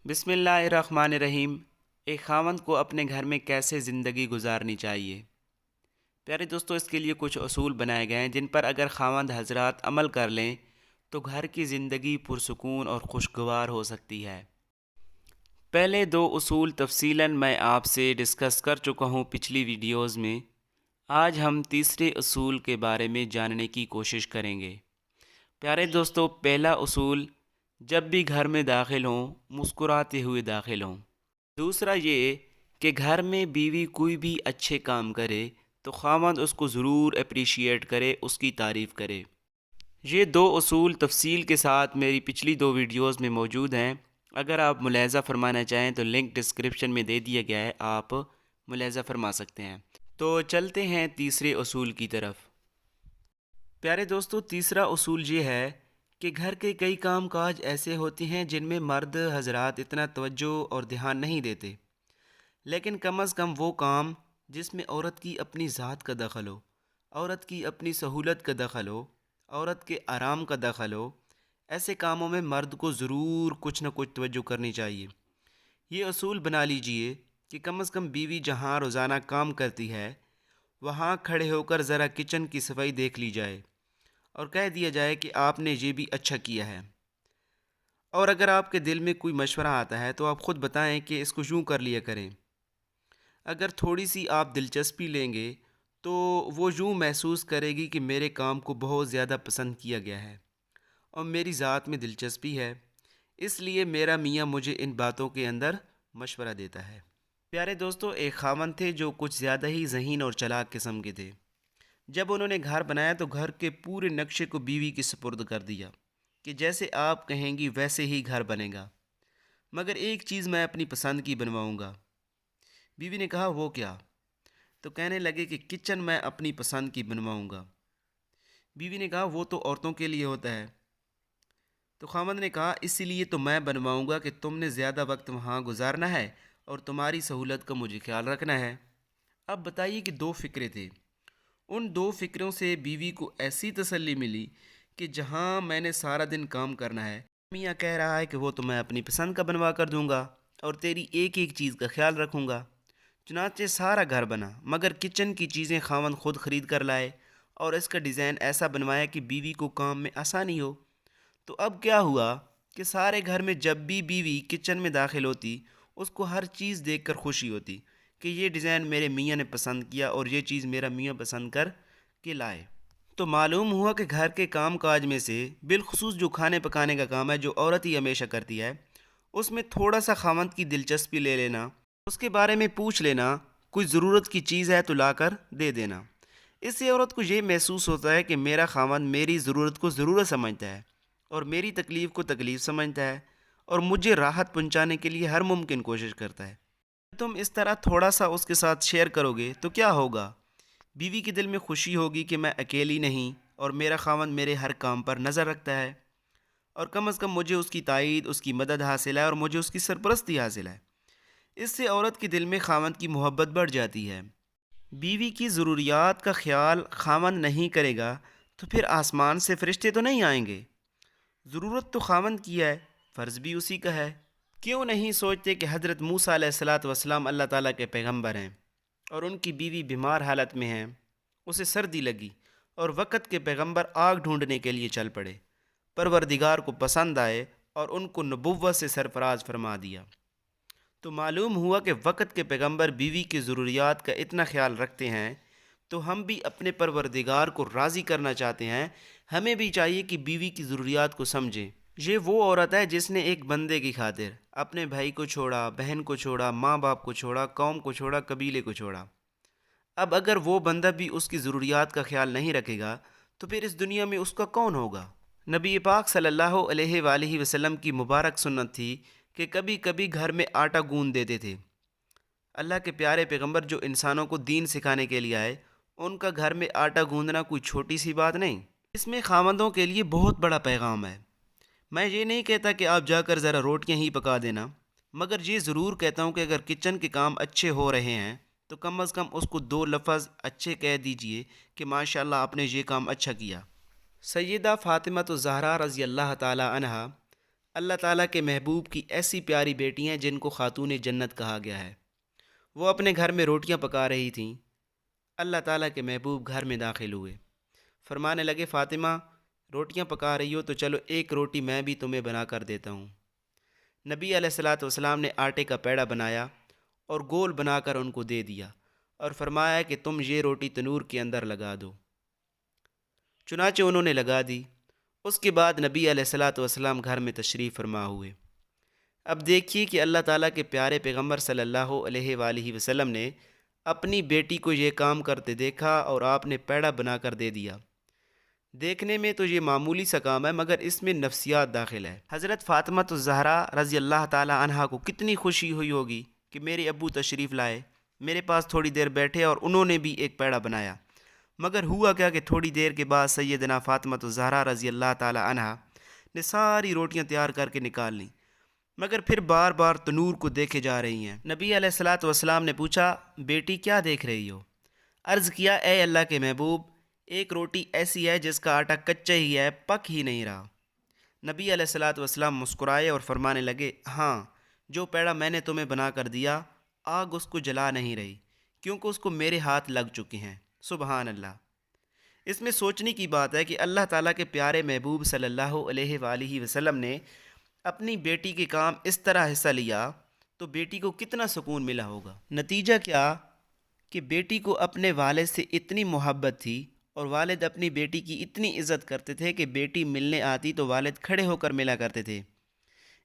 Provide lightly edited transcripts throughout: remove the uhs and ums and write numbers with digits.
بسم اللہ الرحمن الرحیم۔ ایک خاوند کو اپنے گھر میں کیسے زندگی گزارنی چاہیے؟ پیارے دوستو، اس کے لیے کچھ اصول بنائے گئے ہیں جن پر اگر خاوند حضرات عمل کر لیں تو گھر کی زندگی پرسکون اور خوشگوار ہو سکتی ہے۔ پہلے دو اصول تفصیلاً میں آپ سے ڈسکس کر چکا ہوں پچھلی ویڈیوز میں۔ آج ہم تیسرے اصول کے بارے میں جاننے کی کوشش کریں گے۔ پیارے دوستو، پہلا اصول، جب بھی گھر میں داخل ہوں مسکراتے ہوئے داخل ہوں۔ دوسرا یہ کہ گھر میں بیوی کوئی بھی اچھے کام کرے تو خاوند اس کو ضرور اپریشیٹ کرے، اس کی تعریف کرے۔ یہ دو اصول تفصیل کے ساتھ میری پچھلی دو ویڈیوز میں موجود ہیں۔ اگر آپ ملاحظہ فرمانا چاہیں تو لنک ڈسکرپشن میں دے دیا گیا ہے، آپ ملاحظہ فرما سکتے ہیں۔ تو چلتے ہیں تیسرے اصول کی طرف۔ پیارے دوستو، تیسرا اصول یہ ہے کہ گھر کے کئی کام کاج ایسے ہوتے ہیں جن میں مرد حضرات اتنا توجہ اور دھیان نہیں دیتے، لیکن کم از کم وہ کام جس میں عورت کی اپنی ذات کا دخل ہو، عورت کی اپنی سہولت کا دخل ہو، عورت کے آرام کا دخل ہو، ایسے کاموں میں مرد کو ضرور کچھ نہ کچھ توجہ کرنی چاہیے۔ یہ اصول بنا لیجئے کہ کم از کم بیوی جہاں روزانہ کام کرتی ہے وہاں کھڑے ہو کر ذرا کچن کی صفائی دیکھ لی جائے اور کہہ دیا جائے کہ آپ نے یہ بھی اچھا کیا ہے۔ اور اگر آپ کے دل میں کوئی مشورہ آتا ہے تو آپ خود بتائیں کہ اس کو یوں کر لیا کریں۔ اگر تھوڑی سی آپ دلچسپی لیں گے تو وہ یوں محسوس کرے گی کہ میرے کام کو بہت زیادہ پسند کیا گیا ہے اور میری ذات میں دلچسپی ہے، اس لیے میرا میاں مجھے ان باتوں کے اندر مشورہ دیتا ہے۔ پیارے دوستو، ایک خاوند تھے جو کچھ زیادہ ہی ذہین اور چلاک قسم کے تھے۔ جب انہوں نے گھر بنایا تو گھر کے پورے نقشے کو بیوی کے سپرد کر دیا کہ جیسے آپ کہیں گی ویسے ہی گھر بنے گا، مگر ایک چیز میں اپنی پسند کی بنواؤں گا۔ بیوی نے کہا وہ کیا؟ تو کہنے لگے کہ کچن میں اپنی پسند کی بنواؤں گا۔ بیوی نے کہا وہ تو عورتوں کے لیے ہوتا ہے۔ تو خاوند نے کہا اسی لیے تو میں بنواؤں گا کہ تم نے زیادہ وقت وہاں گزارنا ہے اور تمہاری سہولت کا مجھے خیال رکھنا ہے۔ اب بتائیے کہ دو فکرے تھے، ان دو فکروں سے بیوی کو ایسی تسلی ملی کہ جہاں میں نے سارا دن کام کرنا ہے، میاں کہہ رہا ہے کہ وہ تو میں اپنی پسند کا بنوا کر دوں گا اور تیری ایک ایک چیز کا خیال رکھوں گا۔ چنانچہ سارا گھر بنا، مگر کچن کی چیزیں خاوند خود خرید کر لائے اور اس کا ڈیزائن ایسا بنوایا کہ بیوی کو کام میں آسانی ہو۔ تو اب کیا ہوا کہ سارے گھر میں جب بھی بیوی کچن میں داخل ہوتی اس کو ہر چیز دیکھ کر خوشی ہوتی کہ یہ ڈیزائن میرے میاں نے پسند کیا اور یہ چیز میرا میاں پسند کر کے لائے۔ تو معلوم ہوا کہ گھر کے کام کاج میں سے بالخصوص جو کھانے پکانے کا کام ہے، جو عورت ہی ہمیشہ کرتی ہے، اس میں تھوڑا سا خاوند کی دلچسپی لے لینا، اس کے بارے میں پوچھ لینا، کوئی ضرورت کی چیز ہے تو لا کر دے دینا۔ اس سے عورت کو یہ محسوس ہوتا ہے کہ میرا خاوند میری ضرورت کو ضرورت سمجھتا ہے اور میری تکلیف کو تکلیف سمجھتا ہے اور مجھے راحت پہنچانے کے لیے ہر ممکن کوشش کرتا ہے۔ تم اس طرح تھوڑا سا اس کے ساتھ شیئر کرو گے تو کیا ہوگا؟ بیوی کے دل میں خوشی ہوگی کہ میں اکیلی نہیں اور میرا خاوند میرے ہر کام پر نظر رکھتا ہے اور کم از کم مجھے اس کی تائید، اس کی مدد حاصل ہے اور مجھے اس کی سرپرستی حاصل ہے۔ اس سے عورت کے دل میں خاوند کی محبت بڑھ جاتی ہے۔ بیوی کی ضروریات کا خیال خاوند نہیں کرے گا تو پھر آسمان سے فرشتے تو نہیں آئیں گے۔ ضرورت تو خاوند کی ہے، فرض بھی اسی کا ہے۔ کیوں نہیں سوچتے کہ حضرت موسیٰ علیہ الصلاۃ والسلام اللہ تعالیٰ کے پیغمبر ہیں اور ان کی بیوی بیمار حالت میں ہیں، اسے سردی لگی اور وقت کے پیغمبر آگ ڈھونڈنے کے لیے چل پڑے، پروردگار کو پسند آئے اور ان کو نبوت سے سرفراز فرما دیا۔ تو معلوم ہوا کہ وقت کے پیغمبر بیوی کی ضروریات کا اتنا خیال رکھتے ہیں، تو ہم بھی اپنے پروردگار کو راضی کرنا چاہتے ہیں، ہمیں بھی چاہیے کہ بیوی کی ضروریات کو سمجھیں۔ یہ وہ عورت ہے جس نے ایک بندے کی خاطر اپنے بھائی کو چھوڑا، بہن کو چھوڑا، ماں باپ کو چھوڑا، قوم کو چھوڑا، قبیلے کو چھوڑا۔ اب اگر وہ بندہ بھی اس کی ضروریات کا خیال نہیں رکھے گا تو پھر اس دنیا میں اس کا کون ہوگا؟ نبی پاک صلی اللہ علیہ وآلہ وسلم کی مبارک سنت تھی کہ کبھی کبھی گھر میں آٹا گوندھ دیتے تھے۔ اللہ کے پیارے پیغمبر جو انسانوں کو دین سکھانے کے لیے آئے، ان کا گھر میں آٹا گوندھنا کوئی چھوٹی سی بات نہیں، اس میں خاوندوں کے لیے بہت بڑا پیغام ہے۔ میں یہ نہیں کہتا کہ آپ جا کر ذرا روٹیاں ہی پکا دینا، مگر یہ ضرور کہتا ہوں کہ اگر کچن کے کام اچھے ہو رہے ہیں تو کم از کم اس کو دو لفظ اچھے کہہ دیجئے کہ ماشاءاللہ آپ نے یہ کام اچھا کیا۔ سیدہ فاطمہ الزہرا رضی اللہ تعالی عنہا اللہ تعالیٰ کے محبوب کی ایسی پیاری بیٹی ہیں جن کو خاتون جنت کہا گیا ہے۔ وہ اپنے گھر میں روٹیاں پکا رہی تھیں۔ اللہ تعالیٰ کے محبوب گھر میں داخل ہوئے، فرمانے لگے فاطمہ روٹیاں پکا رہی ہو تو چلو ایک روٹی میں بھی تمہیں بنا کر دیتا ہوں۔ نبی علیہ الصلاۃ والسلام نے آٹے کا پیڑا بنایا اور گول بنا کر ان کو دے دیا اور فرمایا کہ تم یہ روٹی تنور کے اندر لگا دو۔ چنانچہ انہوں نے لگا دی۔ اس کے بعد نبی علیہ الصلاۃ والسلام گھر میں تشریف فرما ہوئے۔ اب دیکھیے کہ اللہ تعالیٰ کے پیارے پیغمبر صلی اللہ علیہ وآلہ وسلم نے اپنی بیٹی کو یہ کام کرتے دیکھا اور آپ نے پیڑا بنا کر دے دیا۔ دیکھنے میں تو یہ معمولی سا کام ہے مگر اس میں نفسیات داخل ہے۔ حضرت فاطمہ الزہرا رضی اللہ تعالی عنہا کو کتنی خوشی ہوئی ہوگی کہ میرے ابو تشریف لائے، میرے پاس تھوڑی دیر بیٹھے اور انہوں نے بھی ایک پیڑا بنایا۔ مگر ہوا کیا کہ تھوڑی دیر کے بعد سیدنا فاطمہ الزہرا رضی اللہ تعالی عنہا نے ساری روٹیاں تیار کر کے نکال لیں، مگر پھر بار بار تنور کو دیکھے جا رہی ہیں۔ نبی علیہ الصلاۃ والسلام نے پوچھا بیٹی کیا دیکھ رہی ہو؟ عرض کیا اے اللہ کے محبوب ایک روٹی ایسی ہے جس کا آٹا کچا ہی ہے، پک ہی نہیں رہا۔ نبی علیہ الصلاۃ والسلام مسکرائے اور فرمانے لگے ہاں جو پیڑا میں نے تمہیں بنا کر دیا آگ اس کو جلا نہیں رہی کیونکہ اس کو میرے ہاتھ لگ چکے ہیں۔ سبحان اللہ۔ اس میں سوچنے کی بات ہے کہ اللہ تعالیٰ کے پیارے محبوب صلی اللہ علیہ وآلہ وسلم نے اپنی بیٹی کے کام اس طرح حصہ لیا تو بیٹی کو کتنا سکون ملا ہوگا۔ نتیجہ کیا کہ بیٹی کو اپنے والد سے اتنی محبت تھی اور والد اپنی بیٹی کی اتنی عزت کرتے تھے کہ بیٹی ملنے آتی تو والد کھڑے ہو کر ملا کرتے تھے۔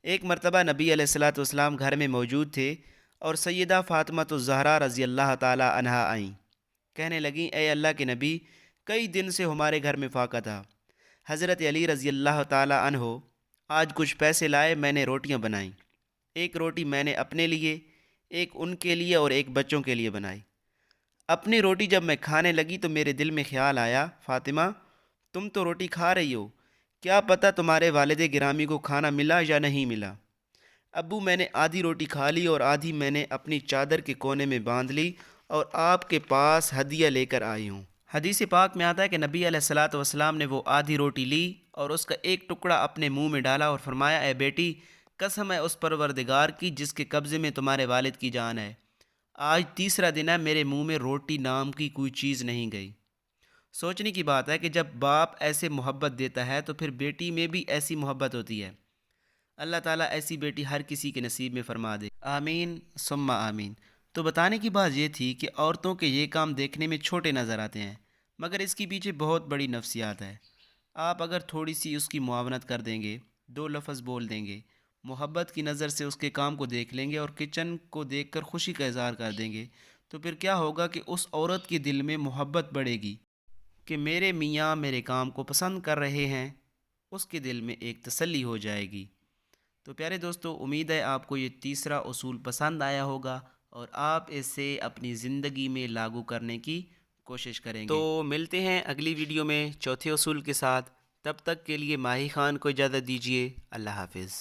ایک مرتبہ نبی علیہ الصلاۃ والسلام گھر میں موجود تھے اور سیدہ فاطمہ الزہرا رضی اللہ تعالی عنہا آئیں۔ کہنے لگیں اے اللہ کے نبی کئی دن سے ہمارے گھر میں فاقہ تھا۔ حضرت علی رضی اللہ تعالی عنہ آج کچھ پیسے لائے، میں نے روٹیاں بنائیں۔ ایک روٹی میں نے اپنے لیے، ایک ان کے لیے اور ایک بچوں کے لیے بنائی۔ اپنی روٹی جب میں کھانے لگی تو میرے دل میں خیال آیا فاطمہ تم تو روٹی کھا رہی ہو، کیا پتہ تمہارے والد گرامی کو کھانا ملا یا نہیں ملا۔ ابو میں نے آدھی روٹی کھا لی اور آدھی میں نے اپنی چادر کے کونے میں باندھ لی اور آپ کے پاس ہدیہ لے کر آئی ہوں۔ حدیث پاک میں آتا ہے کہ نبی علیہ الصلاۃ والسلام نے وہ آدھی روٹی لی اور اس کا ایک ٹکڑا اپنے منہ میں ڈالا اور فرمایا اے بیٹی قسم ہے اس پروردگار کی جس کے قبضے میں تمہارے والد کی جان ہے، آج تیسرا دن ہے میرے منہ میں روٹی نام کی کوئی چیز نہیں گئی۔ سوچنے کی بات ہے کہ جب باپ ایسے محبت دیتا ہے تو پھر بیٹی میں بھی ایسی محبت ہوتی ہے۔ اللہ تعالیٰ ایسی بیٹی ہر کسی کے نصیب میں فرما دے، آمین ثم آمین۔ تو بتانے کی بات یہ تھی کہ عورتوں کے یہ کام دیکھنے میں چھوٹے نظر آتے ہیں مگر اس کے پیچھے بہت بڑی نفسیات ہے۔ آپ اگر تھوڑی سی اس کی معاونت کر دیں گے، دو لفظ بول دیں گے، محبت کی نظر سے اس کے کام کو دیکھ لیں گے اور کچن کو دیکھ کر خوشی کا اظہار کر دیں گے تو پھر کیا ہوگا کہ اس عورت کے دل میں محبت بڑھے گی کہ میرے میاں میرے کام کو پسند کر رہے ہیں، اس کے دل میں ایک تسلی ہو جائے گی۔ تو پیارے دوستو امید ہے آپ کو یہ تیسرا اصول پسند آیا ہوگا اور آپ اسے اپنی زندگی میں لاگو کرنے کی کوشش کریں گے۔ تو ملتے ہیں اگلی ویڈیو میں چوتھے اصول کے ساتھ، تب تک کے لیے ماہی خان کو اجازت دیجیے، اللہ حافظ۔